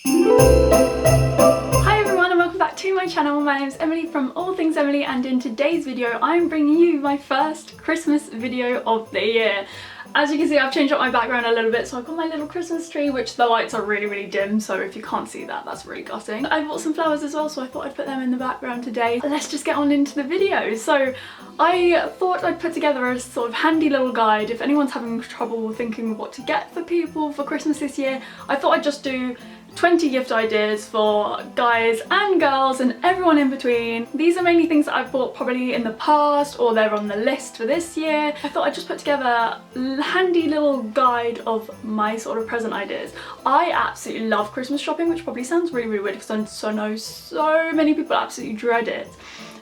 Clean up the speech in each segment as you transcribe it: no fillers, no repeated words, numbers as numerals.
Hi everyone and welcome back to my channel. My name is Emily from All Things Emily, and in today's video I'm bringing you my first Christmas video of the year. As you can see, I've changed up my background a little bit, so I've got my little Christmas tree, which the lights are really dim, so if you can't see that, that's really gutting. I bought some flowers as well, so I thought I'd put them in the background today. Let's just get on into the video. So I thought I'd put together a sort of handy little guide. If anyone's having trouble thinking what to get for people for Christmas this year, I thought I'd just do 20 gift ideas for guys and girls and everyone in between. These are mainly things that I've bought probably in the past, or they're on the list for this year. I thought I'd just put together a handy little guide of my sort of present ideas. I absolutely love Christmas shopping, which probably sounds really weird because I know so many people absolutely dread it.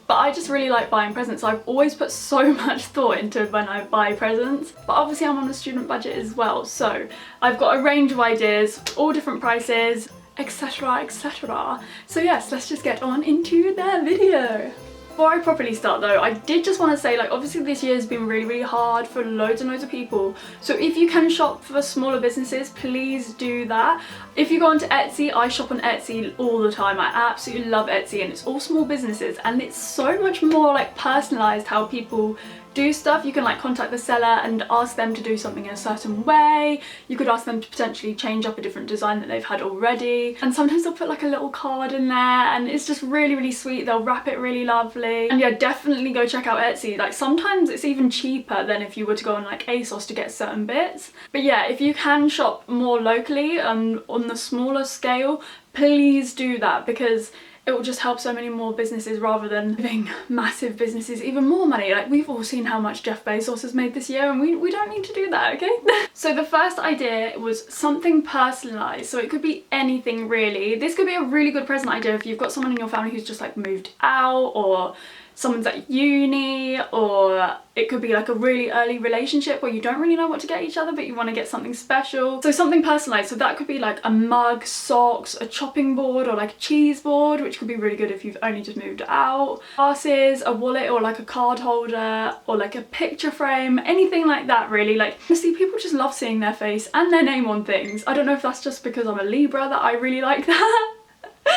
But I just really like buying presents. I've always put so much thought into when I buy presents. But obviously I'm on a student budget as well, so I've got a range of ideas, all different prices, etc, etc. So yes, let's just get on into the video. Before I properly start though, I did just want to say, like, obviously this year has been really hard for loads and loads of people. So if you can shop for smaller businesses, please do that. If you go onto Etsy, I shop on Etsy all the time. I absolutely love Etsy, and it's all small businesses, and it's so much more like personalized how people do stuff. You can like contact the seller and ask them to do something in a certain way. You could ask them to potentially change up a different design that they've had already, and sometimes they'll put like a little card in there, and it's just really sweet. They'll wrap it really lovely, and yeah, definitely go check out Etsy. Like sometimes it's even cheaper than if you were to go on like ASOS to get certain bits. But yeah, if you can shop more locally and on the smaller scale, please do that, because it will just help so many more businesses rather than giving massive businesses even more money. Like, we've all seen how much Jeff Bezos has made this year, and we don't need to do that, okay? So the first idea was something personalised. So it could be anything really. This could be a really good present idea if you've got someone in your family who's just like moved out, or someone's at uni, or it could be like a really early relationship where you don't really know what to get each other but you want to get something special. So something personalised, so that could be like a mug, socks, a chopping board, or like a cheese board, which could be really good if you've only just moved out. Glasses, a wallet, or like a card holder, or like a picture frame, anything like that really. Like, honestly, people just love seeing their face and their name on things. I don't know if that's just because I'm a Libra that I really like that.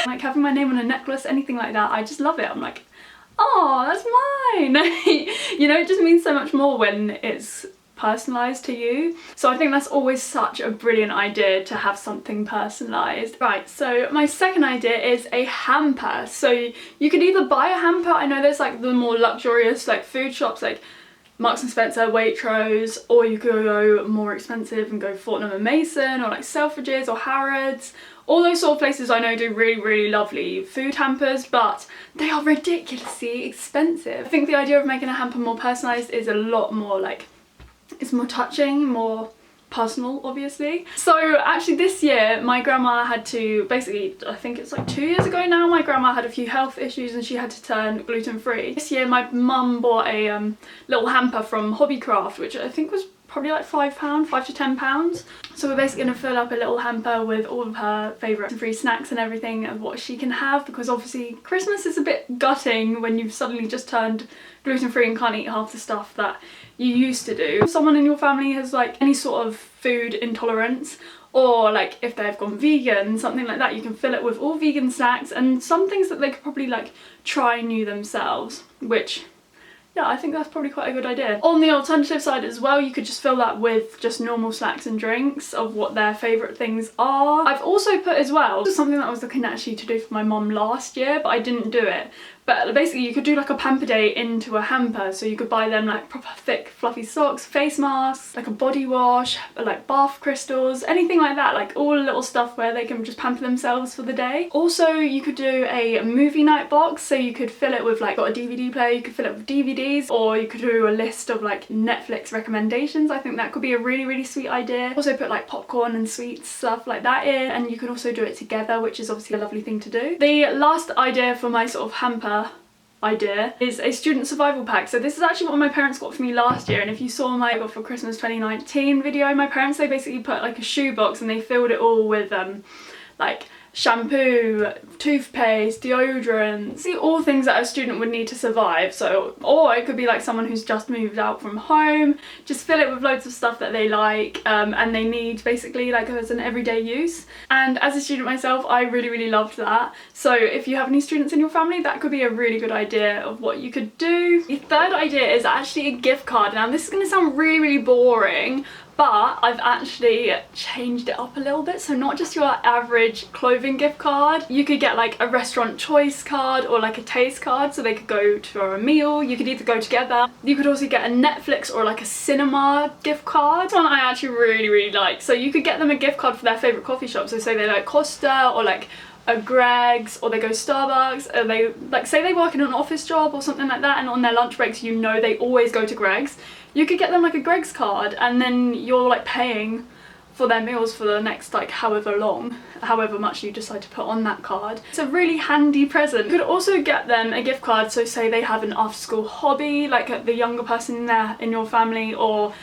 Like having my name on a necklace, anything like that, I just love it. I'm like, oh, that's mine. You know, it just means so much more when it's personalised to you. So I think that's always such a brilliant idea, to have something personalised. Right, so my second idea is a hamper. So you could either buy a hamper. I know there's like the more luxurious like food shops like Marks and Spencer, Waitrose, or you could go more expensive and go Fortnum & Mason, or like Selfridges or Harrods. All those sort of places I know do really lovely food hampers, but they are ridiculously expensive. I think the idea of making a hamper more personalised is a lot more like, it's more touching, more personal, obviously. So actually this year my grandma had to, basically I think it's like 2 years ago now, my grandma had a few health issues and she had to turn gluten-free. This year my mum bought a little hamper from Hobbycraft, which I think was probably like £5 to £10. So we're basically going to fill up a little hamper with all of her favourite free snacks and everything of what she can have, because obviously Christmas is a bit gutting when you've suddenly just turned gluten-free and can't eat half the stuff that you used to do. If someone in your family has like any sort of food intolerance, or like if they've gone vegan, something like that, you can fill it with all vegan snacks and some things that they could probably like try new themselves, which, yeah, I think that's probably quite a good idea. On the alternative side as well, you could just fill that with just normal snacks and drinks of what their favourite things are. I've also put as well, something that I was looking actually to do for my mum last year, but I didn't do it. But basically you could do like a pamper day into a hamper, so you could buy them like proper thick fluffy socks, face masks, like a body wash, like bath crystals, anything like that, like all little stuff where they can just pamper themselves for the day. Also you could do a movie night box, so you could fill it with like, got a DVD player, you could fill it with DVDs, or you could do a list of like Netflix recommendations. I think that could be a really sweet idea. Also put like popcorn and sweets, stuff like that in, and you can also do it together, which is obviously a lovely thing to do. The last idea for my sort of hamper idea is a student survival pack. So this is actually what my parents got for me last year, and if you saw my got for Christmas 2019 video, my parents, they basically put like a shoebox and they filled it all with like shampoo, toothpaste, deodorants, all things that a student would need to survive. So, or it could be like someone who's just moved out from home, just fill it with loads of stuff that they like and they need basically like as an everyday use. And as a student myself, I really loved that. So if you have any students in your family, that could be a really good idea of what you could do. The third idea is actually a gift card. Now this is going to sound really boring, but I've actually changed it up a little bit. So not just your average clothing gift card, you could get like a restaurant choice card or like a taste card, so they could go for a meal. You could either go together. You could also get a Netflix or like a cinema gift card. This one I actually really like. So you could get them a gift card for their favourite coffee shop. So say they like Costa or like a Greg's, or they go Starbucks, or they like say they work in an office job or something like that, and on their lunch breaks you know they always go to Greg's. You could get them like a Greg's card, and then you're like paying for their meals for the next like however much you decide to put on that card. It's a really handy present. You could also get them a gift card, so say they have an after school hobby, like the younger person there in your family, or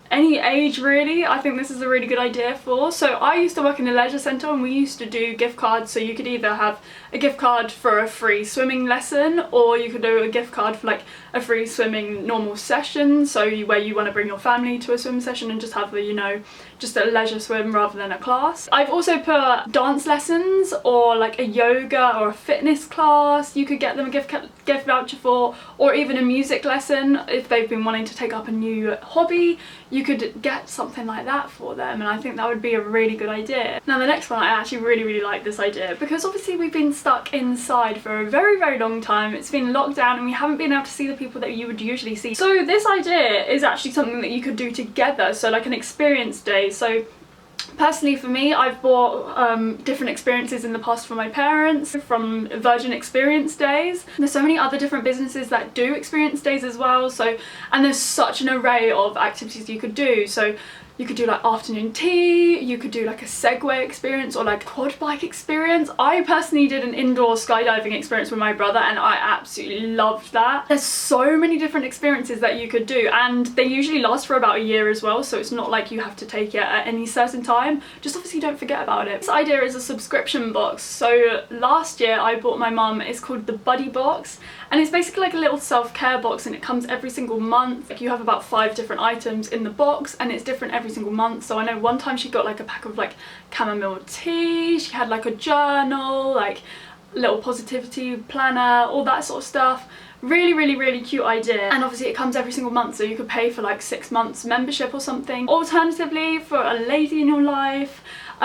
any age really. I think this is a really good idea for. So I used to work in a leisure centre and we used to do gift cards, so you could either have a gift card for a free swimming lesson, or you could do a gift card for like a free swimming normal session, so where you want to bring your family to a swim session and just have the, you know, just a leisure swim rather than a class. I've also put dance lessons or like a yoga or a fitness class you could get them a gift voucher for, or even a music lesson if they've been wanting to take up a new hobby. You could get something like that for them, and I think that would be a really good idea. Now the next one, I actually really like this idea, because obviously we've been stuck inside for a very long time. It's been locked down and we haven't been able to see the people that you would usually see. So this idea is actually something that you could do together, so like an experience day. So personally for me, I've bought different experiences in the past for my parents from Virgin Experience Days. There's so many other different businesses that do experience days as well, so, and there's such an array of activities you could do. So you could do like afternoon tea, you could do like a Segway experience or like quad bike experience. I personally did an indoor skydiving experience with my brother and I absolutely loved that. There's so many different experiences that you could do, and they usually last for about a year as well, so it's not like you have to take it at any certain time. Just obviously don't forget about it. This idea is a subscription box. So last year I bought my mum, it's called the Buddy Box, and it's basically like a little self-care box, and it comes every single month. Like you have about 5 different items in the box and it's different every single month. So I know one time she got like a pack of like chamomile tea, she had like a journal, like little positivity planner, all that sort of stuff. Really cute idea, and obviously it comes every single month, so you could pay for like 6 months membership or something. Alternatively, for a lady in your life,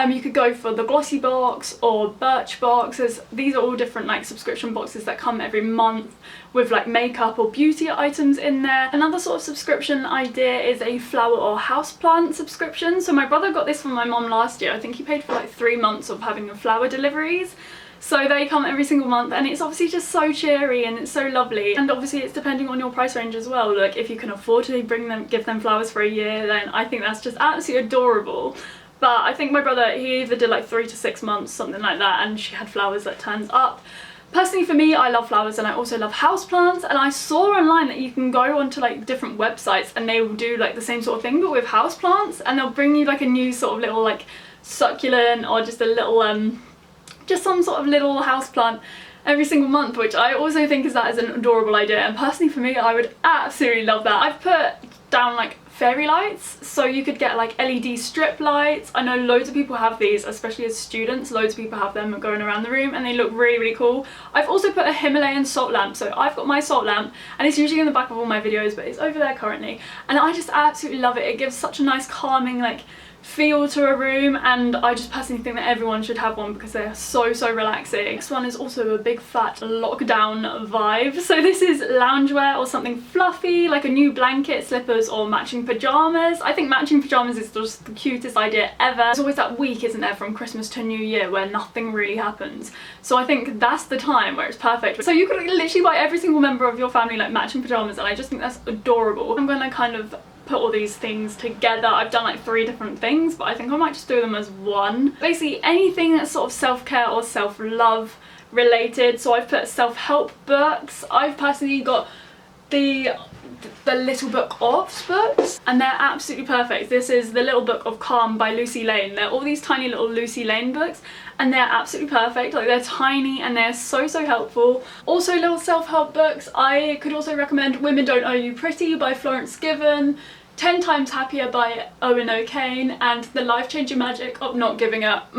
you could go for the Glossy box or Birch boxes. These are all different like subscription boxes that come every month with like makeup or beauty items in there. Another sort of subscription idea is a flower or houseplant subscription. So my brother got this from my mum last year. I think he paid for like 3 months of having the flower deliveries. So they come every single month, and it's obviously just so cheery and it's so lovely. And obviously it's depending on your price range as well. Like if you can afford to give them flowers for a year, then I think that's just absolutely adorable. But I think my brother, he either did like 3 to 6 months, something like that, and she had flowers that turns up. Personally for me, I love flowers and I also love houseplants, and I saw online that you can go onto like different websites and they will do like the same sort of thing but with houseplants, and they'll bring you like a new sort of little like succulent or just a little just some sort of little houseplant every single month, which I also think is an adorable idea. And personally for me, I would absolutely love that. I've put down like fairy lights, so you could get like LED strip lights. I know loads of people have these, especially as students. Loads of people have them going around the room and they look really cool. I've also put a Himalayan salt lamp, so I've got my salt lamp and it's usually in the back of all my videos, but it's over there currently, and I just absolutely love it. It gives such a nice calming like feel to a room, and I just personally think that everyone should have one because they're so relaxing. This one is also a big fat lockdown vibe. So this is loungewear or something fluffy, like a new blanket, slippers or matching pajamas. I think matching pajamas is just the cutest idea ever. There's always that week, isn't there, from Christmas to New Year where nothing really happens. So I think that's the time where it's perfect. So you could literally buy every single member of your family like matching pajamas, and I just think that's adorable. I'm gonna kind of put all these things together. I've done like 3 different things, but I think I might just do them as one. Basically anything that's sort of self-care or self-love related. So I've put self-help books. I've personally got the Little Book of books, and they're absolutely perfect. This is The Little Book of Calm by Lucy Lane. They're all these tiny little Lucy Lane books, and they're absolutely perfect. Like, they're tiny and they're so helpful. Also, little self-help books. I could also recommend Women Don't Owe You Pretty by Florence Given, 10 Times Happier by Owen O'Kane, and The Life-Changing Magic of Not Giving Up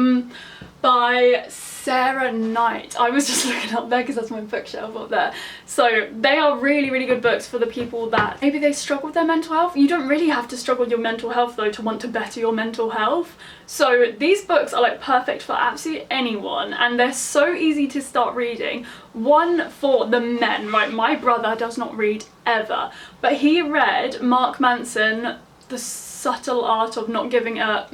by Sarah Knight. I was just looking up there because that's my bookshelf up there. So they are really good books for the people that maybe they struggle with their mental health. You don't really have to struggle with your mental health though to want to better your mental health. So these books are like perfect for absolutely anyone, and they're so easy to start reading. One for the men, right? My brother does not read ever, but he read Mark Manson, The Subtle Art of Not Giving a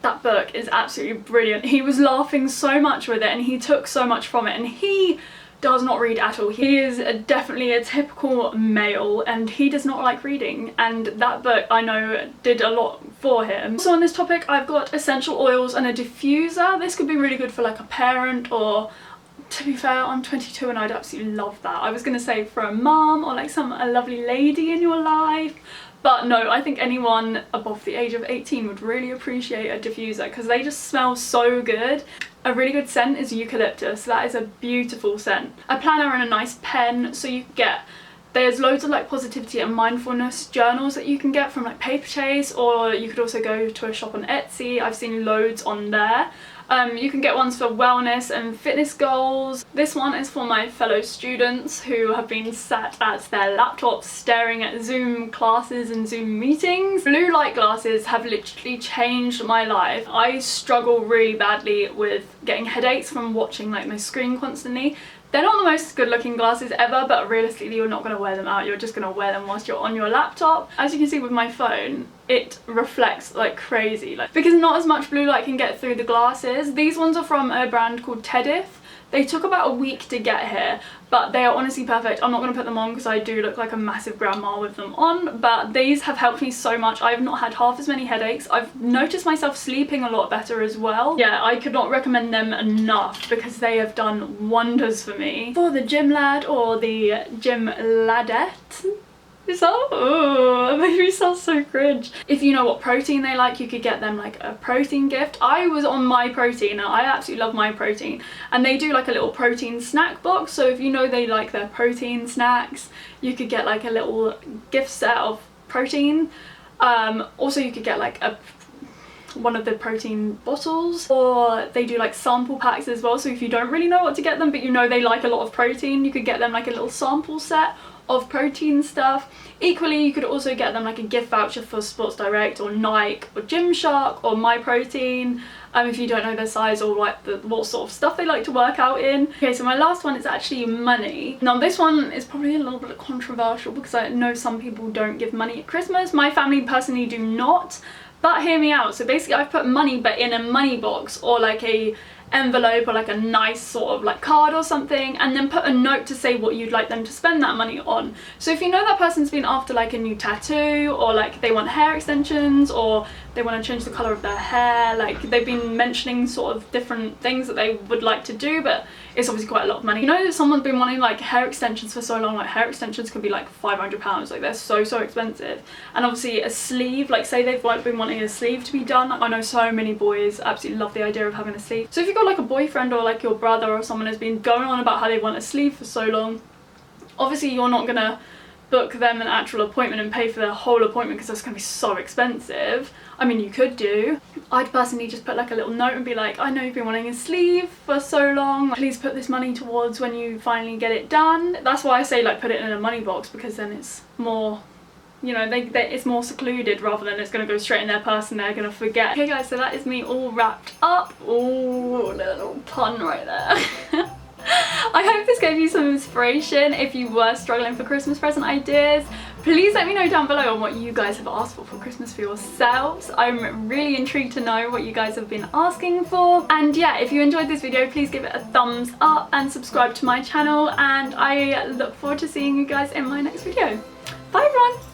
That book is absolutely brilliant. He was laughing so much with it and he took so much from it, and he does not read at all. He is definitely a typical male and he does not like reading, and that book I know did a lot for him. So on this topic I've got essential oils and a diffuser. This could be really good for like a parent, or to be fair, I'm 22 and I'd absolutely love that. I was gonna say for a mum or like a lovely lady in your life. But no, I think anyone above the age of 18 would really appreciate a diffuser because they just smell so good. A really good scent is eucalyptus. That is a beautiful scent. A planner and a nice pen, so you get, there's loads of like positivity and mindfulness journals that you can get from like Paper Chase, or you could also go to a shop on Etsy. I've seen loads on there. You can get ones for wellness and fitness goals. This one is for my fellow students who have been sat at their laptops staring at Zoom classes and Zoom meetings. Blue light glasses have literally changed my life. I struggle really badly with getting headaches from watching like my screen constantly. They're not the most good looking glasses ever, but realistically you're not going to wear them out, you're just going to wear them whilst you're on your laptop. As you can see with my phone, it reflects like crazy, like, because not as much blue light can get through the glasses. These ones are from a brand called Tedith. They took about a week to get here, but they are honestly perfect. I'm not going to put them on because I do look like a massive grandma with them on, but these have helped me so much. I've not had half as many headaches. I've noticed myself sleeping a lot better as well. Yeah, I could not recommend them enough because they have done wonders for me. For the gym lad or the gym ladette, it made me sound so cringe. If you know what protein they like, you could get them like a protein gift. I was on My Protein and I absolutely love My Protein, and they do like a little protein snack box, so if you know they like their protein snacks, you could get like a little gift set of protein. Also you could get like one of the protein bottles, or they do like sample packs as well, so if you don't really know what to get them but you know they like a lot of protein, you could get them like a little sample set of protein stuff. Equally, you could also get them like a gift voucher for Sports Direct or Nike or Gymshark or My Protein, if you don't know their size or like what sort of stuff they like to work out in. Okay, so my last one is actually money. Now this one is probably a little bit controversial because I know some people don't give money at Christmas. My family personally do not, but hear me out. So basically I've put money but in a money box or like a envelope or like a nice sort of like card or something, and then put a note to say what you'd like them to spend that money on. So if you know that person's been after like a new tattoo, or like they want hair extensions, or they want to change the colour of their hair, like they've been mentioning sort of different things that they would like to do, but it's obviously quite a lot of money. You know that someone's been wanting like hair extensions for so long, like hair extensions could be like £500, like they're so expensive. And obviously a sleeve, like say they've like been wanting a sleeve to be done. I know so many boys absolutely love the idea of having a sleeve. So if you've got like a boyfriend or like your brother or someone has been going on about how they want a sleeve for so long, obviously you're not gonna book them an actual appointment and pay for their whole appointment because that's going to be so expensive. I mean, you could do. I'd personally just put like a little note and be like, I know you've been wanting a sleeve for so long, please put this money towards when you finally get it done. That's why I say like put it in a money box, because then it's more, you know, it's more secluded rather than it's going to go straight in their purse and they're going to forget. Okay guys, so that is me all wrapped up. Ooh, little pun right there. I hope this gave you some inspiration if you were struggling for Christmas present ideas. Please let me know down below on what you guys have asked for Christmas for yourselves. I'm really intrigued to know what you guys have been asking for. And yeah, if you enjoyed this video, please give it a thumbs up and subscribe to my channel, and I look forward to seeing you guys in my next video. Bye everyone!